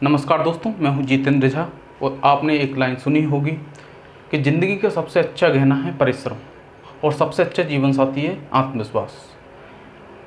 नमस्कार दोस्तों, मैं हूं जितेंद्र झा और आपने एक लाइन सुनी होगी कि ज़िंदगी का सबसे अच्छा गहना है परिश्रम और सबसे अच्छा जीवन साथी है आत्मविश्वास।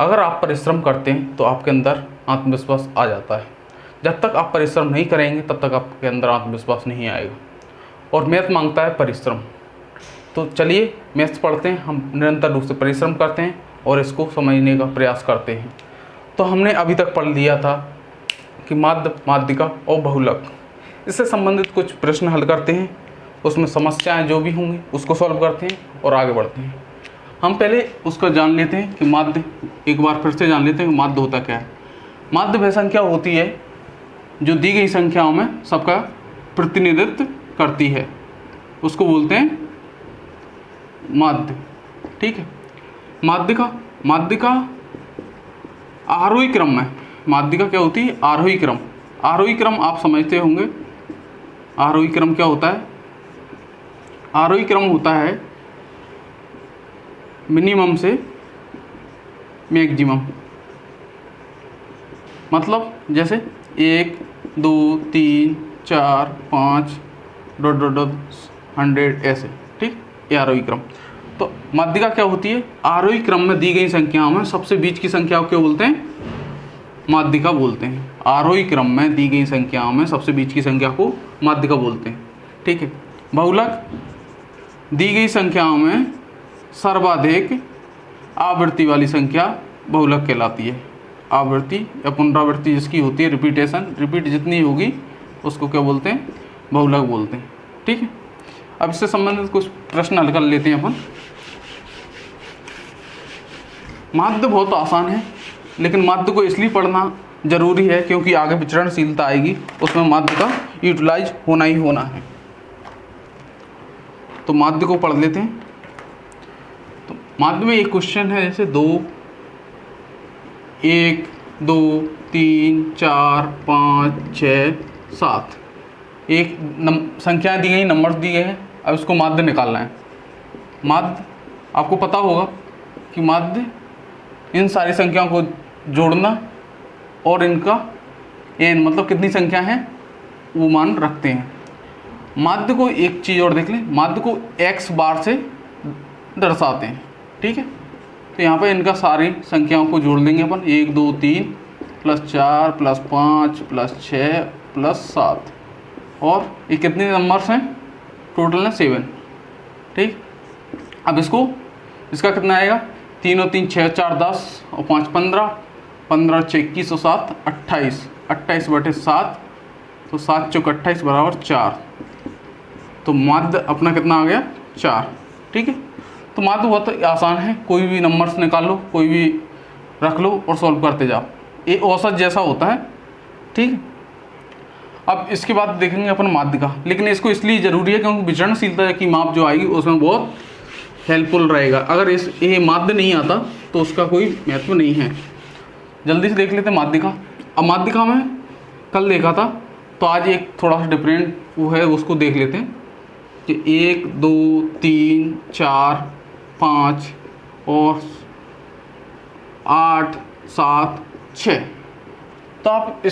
अगर आप परिश्रम करते हैं तो आपके अंदर आत्मविश्वास आ जाता है। जब तक आप परिश्रम नहीं करेंगे तब तक आपके अंदर आत्मविश्वास नहीं आएगा और मैथ मांगता है परिश्रम। तो चलिए मैथ्स पढ़ते हैं, हम निरंतर रूप से परिश्रम करते हैं और इसको समझने का प्रयास करते हैं। तो हमने अभी तक पढ़ लिया था कि माध्य, माध्यिका और बहुलक, इससे संबंधित कुछ प्रश्न हल करते हैं, उसमें समस्याएं जो भी होंगी उसको सॉल्व करते हैं और आगे बढ़ते हैं। हम पहले उसका जान लेते हैं कि माध्य, एक बार फिर से जान लेते हैं कि माध्य होता क्या है। माध्य वह संख्या होती है जो दी गई संख्याओं में सबका प्रतिनिधित्व करती है, उसको बोलते हैं माध्य। ठीक है। माध्यिका आरोही क्रम में, माध्यिका क्या होती है? आरोही क्रम। आरोही क्रम आप समझते होंगे। आरोही क्रम क्या होता है? आरोही क्रम होता है मिनिमम से मैक्सिमम। मतलब जैसे 1 2 3 4 5 ... 100 ऐसे। ठीक, ये आरोही क्रम। तो माध्यिका क्या होती है? आरोही क्रम में दी गई संख्याओं में सबसे बीच की संख्या को क्या बोलते हैं? माध्यिका बोलते हैं। आरोही क्रम में दी गई संख्याओं में सबसे बीच की संख्या को माध्यिका बोलते हैं। ठीक है। बहुलक दी गई संख्याओं में सर्वाधिक आवृत्ति वाली संख्या बहुलक कहलाती है। आवृत्ति या पुनरावृत्ति जिसकी होती है, रिपीट जितनी होगी उसको क्या बोलते हैं? बहुलक बोलते हैं। ठीक है। अब इससे संबंधित कुछ प्रश्न हल कर लेते हैं अपन। माध्य बहुत आसान है, लेकिन माध्य को इसलिए पढ़ना जरूरी है क्योंकि आगे विचरणशीलता आएगी, उसमें माध्य का यूटिलाइज होना ही होना है। तो माध्य को पढ़ लेते हैं। तो माध्य में एक क्वेश्चन है, जैसे 2 1 2 3 4 5 6 7, एक संख्याएं दी गई, नंबर्स दिए गए हैं। अब इसको माध्य निकालना है। माध्य आपको पता होगा कि माध्य इन सारी संख्याओं को जोड़ना और इनका n मतलब कितनी संख्या है वो मान रखते हैं। माध्य को एक चीज़ और देख लें, माध्य को x बार से दर्शाते हैं। ठीक है। तो यहाँ पे इनका सारी संख्याओं को जोड़ देंगे अपन, 1 2 3 +4 +5 +6 +7, और ये कितने नंबर्स हैं? टोटल है 7। ठीक। अब इसका कितना आएगा? 3 और 3 6 4 10 और 5 15, 15 6 21 और 7 28, 28/7, तो 7 चौक 28 बराबर 4। तो माध्य अपना कितना आ गया? 4। ठीक है। तो माध्य बहुत आसान है, कोई भी नंबर्स निकाल लो, कोई भी रख लो और सॉल्व करते जाओ। ये औसत जैसा होता है। ठीक है। अब इसके बाद देखेंगे अपन माध्यिका, लेकिन इसको इसलिए ज़रूरी है क्योंकि विचरणशीलता की माप जो आएगी उसमें बहुत हेल्पफुल रहेगा। अगर ये माध्य नहीं आता तो उसका कोई महत्व नहीं है। जल्दी से देख लेते हैं माध्यिका। अब माध्यिका में कल देखा था, तो आज एक थोड़ा सा डिफरेंट वो है, उसको देख लेते हैं कि 1 2 3 4 5 और 8 7 6। तो आप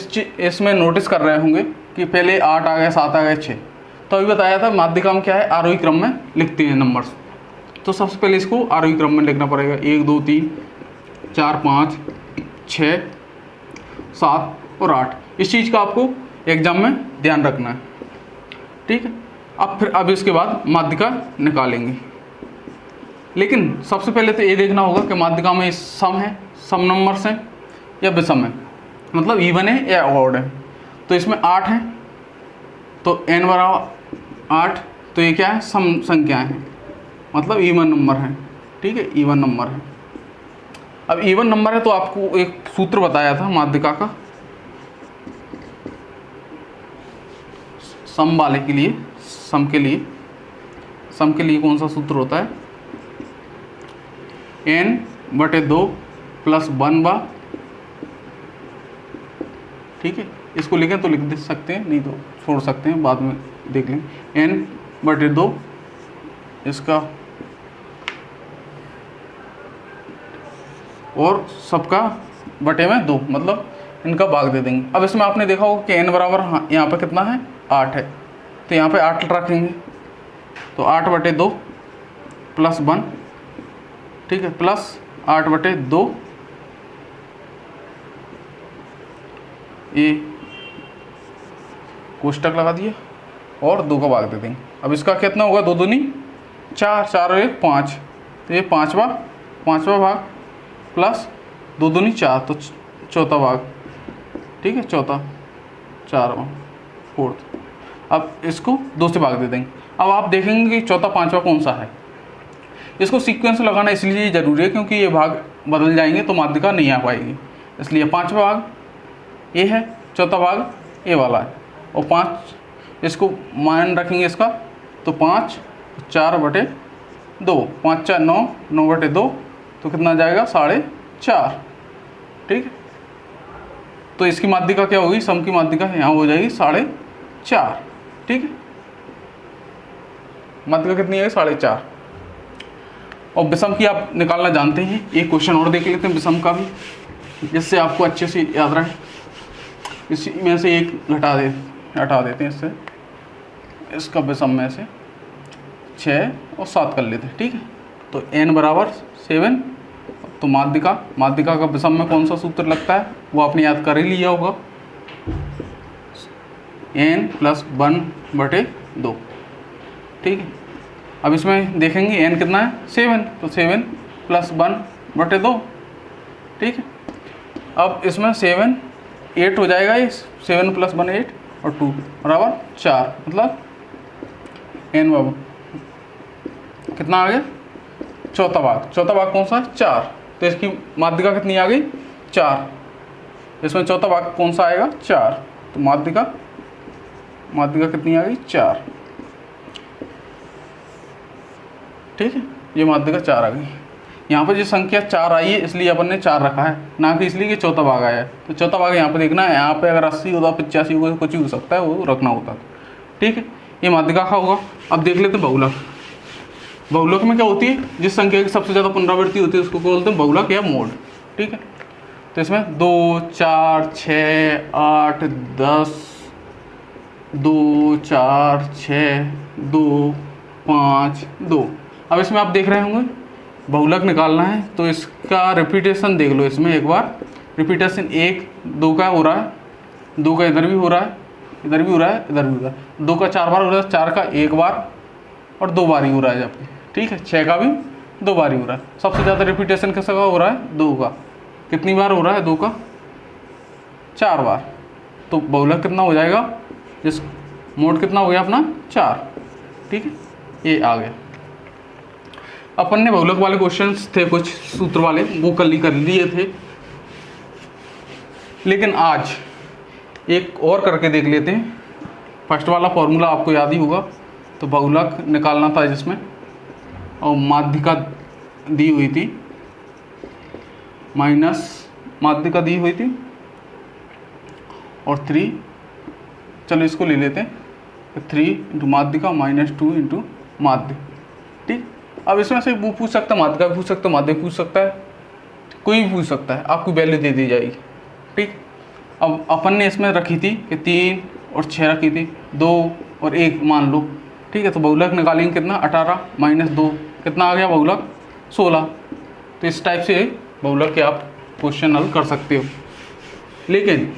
इसमें नोटिस कर रहे होंगे कि पहले 8 आ गए, 7 आ गए, 6। तो अभी बताया था माध्यिका में क्या है? आरोही क्रम में लिखते हैं नंबर्स। तो सबसे पहले इसको आरोही क्रम में लिखना पड़ेगा। 1 2 3 4 5 6 7 और 8। इस चीज़ का आपको एग्जाम में ध्यान रखना है। ठीक है। अब इसके बाद माध्यिका निकालेंगे, लेकिन सबसे पहले तो ये देखना होगा कि माध्यिका में सम है, सम नंबर्स हैं या विषम है, मतलब इवन है या ऑड है। तो इसमें 8 है, तो n बराबर 8, तो ये क्या है? सम संख्याएं हैं, मतलब इवन नंबर है। ठीक है, इवन नंबर है। अब इवन नंबर है तो आपको एक सूत्र बताया था माध्यिका का, सम वाले के लिए, सम के लिए कौन सा सूत्र होता है? n/2 + 1/। ठीक है। इसको लिखें तो लिख दे सकते हैं, नहीं तो छोड़ सकते हैं, बाद में देख लें। n/2 इसका और सबका बटे में 2, मतलब इनका भाग दे देंगे। अब इसमें आपने देखा होगा कि n बराबर यहाँ पर कितना है 8 है, तो यहाँ पे 8 रखेंगे, तो 8/2 प्लस 1, ठीक है, प्लस 8/2 ये कोष्टक लगा दिया और 2 का भाग दे देंगे। अब इसका कितना होगा, 2 दूनी 4, 4 और 1 5, तो ये पाँचवा भाग प्लस 2 दूनी 4, तो चौथा भाग, ठीक है, चौथा, 4वां, 4th। अब इसको 2 से भाग दे देंगे। अब आप देखेंगे कि चौथा पाँचवा कौन सा है। इसको सीक्वेंस लगाना इसलिए ज़रूरी है क्योंकि ये भाग बदल जाएंगे तो माध्यिका नहीं आ पाएगी, इसलिए 5वां भाग ये है, चौथा भाग ये वाला है, और 5 इसको मान रखेंगे इसका, तो 5 4/2, 5 4 9, 9/2, तो कितना जाएगा 4.5, ठीक है। तो इसकी माध्यिका क्या होगी, सम की माध्यिका यहाँ हो जाएगी 4.5, ठीक है। माध्यिका कितनी है, 4.5। और विषम की आप निकालना जानते हैं। एक क्वेश्चन और देख लेते हैं विषम का भी, जिससे आपको अच्छे से याद रहे। इसी में से एक हटा देते हैं इससे, इसका विषम में से 6 और 7 कर लेते हैं, ठीक है। तो n बराबर 7, तो माध्यिका का विषम में कौन सा सूत्र लगता है वो आपने याद कर ही लिया होगा, n + 1/2, ठीक है। अब इसमें देखेंगे n कितना है 7, तो 7 + 1/2, ठीक है। अब इसमें 7 8 हो जाएगा, ये 7 + 1 8 और 2 बराबर 4, मतलब n बराबर कितना आ गया, चौथा भाग कौन सा है 4, तो इसकी माध्यिका कितनी आ गई 4, इसमें चौथा भाग कौन सा आएगा 4, तो माध्यिका कितनी आ गई 4, ठीक है। ये माध्यिका 4 आ गई। यहाँ पर जो संख्या 4 आई है इसलिए अपन ने 4 रखा है, ना कि इसलिए कि चौथा भाग आया है। तो चौथा भाग यहाँ पे देखना है, यहाँ पे अगर 80 होता 85 होगा कुछ भी हो सकता है, वो रखना होता है, ठीक है। ये माध्यिका का होगा। अब देख लेते हैं बहुलक। बहुलक में क्या होती है, जिस संख्या की सबसे ज़्यादा पुनरावृत्ति होती है उसको बोलते हैं बहुलक या मोड, ठीक है। तो इसमें 2 4 6 8 10, 2 4 6 2 5 2। अब इसमें आप देख रहे होंगे बहुलक निकालना है, तो इसका रिपीटेशन देख लो। इसमें एक बार रिपीटेशन 1 2 का हो रहा है, 2 का इधर भी हो रहा है, इधर भी हो रहा है, इधर भी हो रहा है। 2 का 4 बार हो रहा है, 4 का 1 बार और 2 बार ही हो रहा है जबकि, ठीक है। 6 का भी 2 बार ही हो रहा है। सबसे ज़्यादा रिपीटेशन किसका हो रहा है 2 का। कितनी बार हो रहा है 2 का 4 बार। तो बहुलक कितना हो जाएगा, जिस मोड कितना हो गया अपना 4, ठीक है। ये आ गया। अपन ने बहुलक वाले क्वेश्चंस थे कुछ सूत्र वाले, वो कर लिए थे, लेकिन आज एक और करके देख लेते हैं। फर्स्ट वाला फॉर्मूला आपको याद ही होगा। तो बहुलक निकालना था जिसमें, और माध्यिका दी हुई थी, माइनस माध्यिका दी हुई थी और 3, चलो इसको ले लेते हैं, 3 × माध्यिका -2 × माध्य, ठीक। अब इसमें से वो पूछ सकता है, माध्यिका भी पूछ सकता है, माध्य पूछ सकता है, कोई भी पूछ सकता है, आपको वैल्यू दे दी जाएगी, ठीक। अब अपन ने इसमें रखी थी कि 3 और 6 रखी थी, 2 और 1 मान लो, ठीक है। तो बहुलक निकालेंगे कितना, 18 - 2 कितना आ गया बहुलक 16। तो इस टाइप से बहुलक के आप क्वेश्चन हल कर सकते हो। लेकिन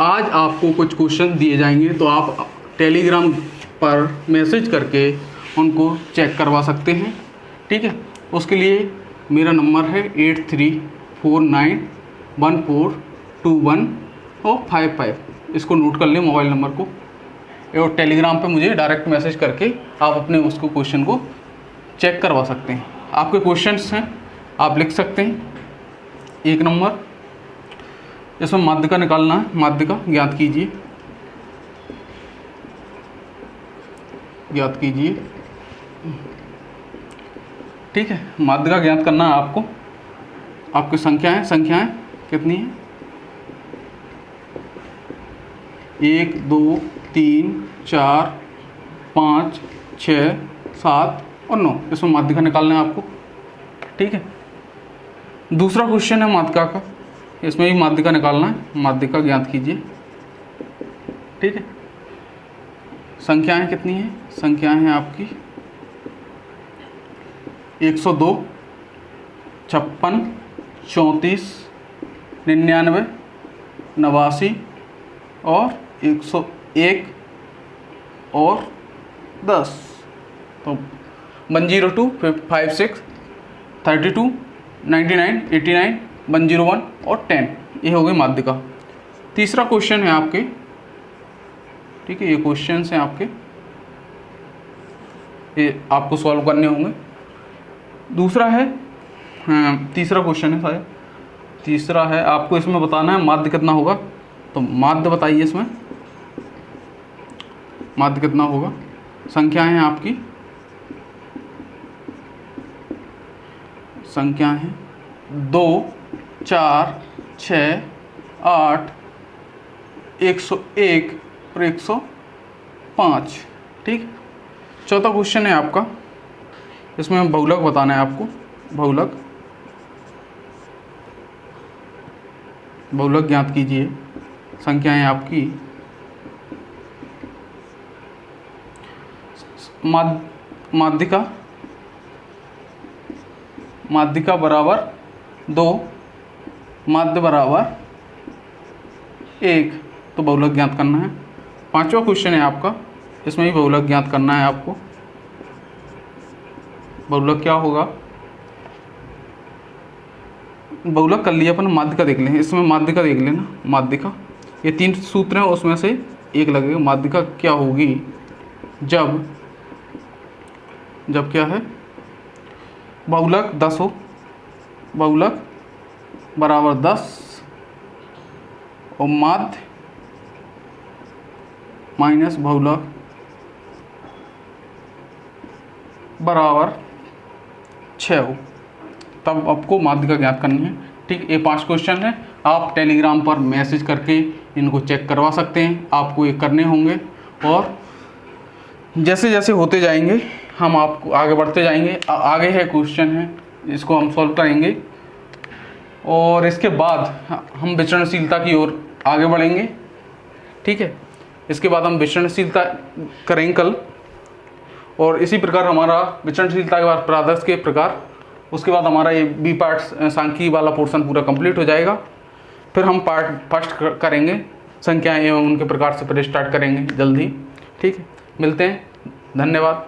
आज आपको कुछ क्वेश्चन दिए जाएंगे, तो आप टेलीग्राम पर मैसेज करके उनको चेक करवा सकते हैं, ठीक है। उसके लिए मेरा नंबर है 8349142155। इसको नोट कर लें मोबाइल नंबर को, और टेलीग्राम पे मुझे डायरेक्ट मैसेज करके आप अपने उसको क्वेश्चन को चेक करवा सकते हैं। आपके क्वेश्चंस हैं, आप लिख सकते हैं। 1 नंबर, इसमें माध्यिका निकालना है, माध्यिका ज्ञात कीजिए, ठीक है। माध्यिका ज्ञात करना है आपको। आपकी संख्याएं कितनी हैं, 1 2 3 4 5 6 7 और 9। इसमें माध्यिका निकालना है आपको, ठीक है। दूसरा क्वेश्चन है माध्यिका का, इसमें भी माध्यिका निकालना है, माध्यिका ज्ञात कीजिए। ठीक है, संख्याएं कितनी हैं? संख्याएं हैं आपकी 102, 56, 34, 99, 89 और 101 और 10। तो 102, 56, 32, 99, 89, 101 और 10, ये हो गई माध्यिका। तीसरा क्वेश्चन है आपके, ठीक है, ये क्वेश्चंस हैं आपके, ये आपको सॉल्व करने होंगे। दूसरा है, तीसरा क्वेश्चन है शायद, तीसरा है आपको इसमें बताना है माध्य कितना होगा। तो माध्य बताइए, इसमें माध्य कितना होगा। संख्याएं हैं आपकी, संख्याएं हैं 2, 4, 6, 8, 101 और 105। ठीक, चौथा क्वेश्चन है आपका, इसमें बहुलक बताना है आपको। बहुलक, बहुलक ज्ञात कीजिए। संख्याएं आपकी माध्यिका, माध्यिका बराबर 2, माध्य बराबर 1, तो बहुलक ज्ञात करना है। पांचवा क्वेश्चन है आपका, इसमें भी बहुलक ज्ञात करना है आपको। बहुलक क्या होगा? बहुलक कर लिया अपन, माध्यिका देख लें। इसमें माध्यिका देख लेना, माध्यिका, ये 3 सूत्र हैं, उसमें से एक लगेगा। माध्यिका क्या होगी? जब क्या है, बहुलक 10 हो, बहुलक बराबर 10 और माध्य माइनस बहुलक बराबर 6 हो, तब आपको माध्यिका ज्ञात करनी है। ठीक, ये 5 क्वेश्चन है। आप टेलीग्राम पर मैसेज करके इनको चेक करवा सकते हैं, आपको ये करने होंगे, और जैसे जैसे होते जाएंगे हम आपको आगे बढ़ते जाएंगे। आगे है क्वेश्चन है, इसको हम सॉल्व करेंगे, और इसके बाद हम विचरणशीलता की ओर आगे बढ़ेंगे। ठीक है, इसके बाद हम विचरणशीलता करेंगे कल, और इसी प्रकार हमारा विचरणशीलता के बाद प्रादर्श के प्रकार, उसके बाद हमारा ये बी पार्ट सांख्यिकी वाला पोर्शन पूरा कंप्लीट हो जाएगा। फिर हम पार्ट फर्स्ट करेंगे, संख्याएं एवं उनके प्रकार से फिर स्टार्ट करेंगे जल्दी। ठीक है, मिलते हैं, धन्यवाद।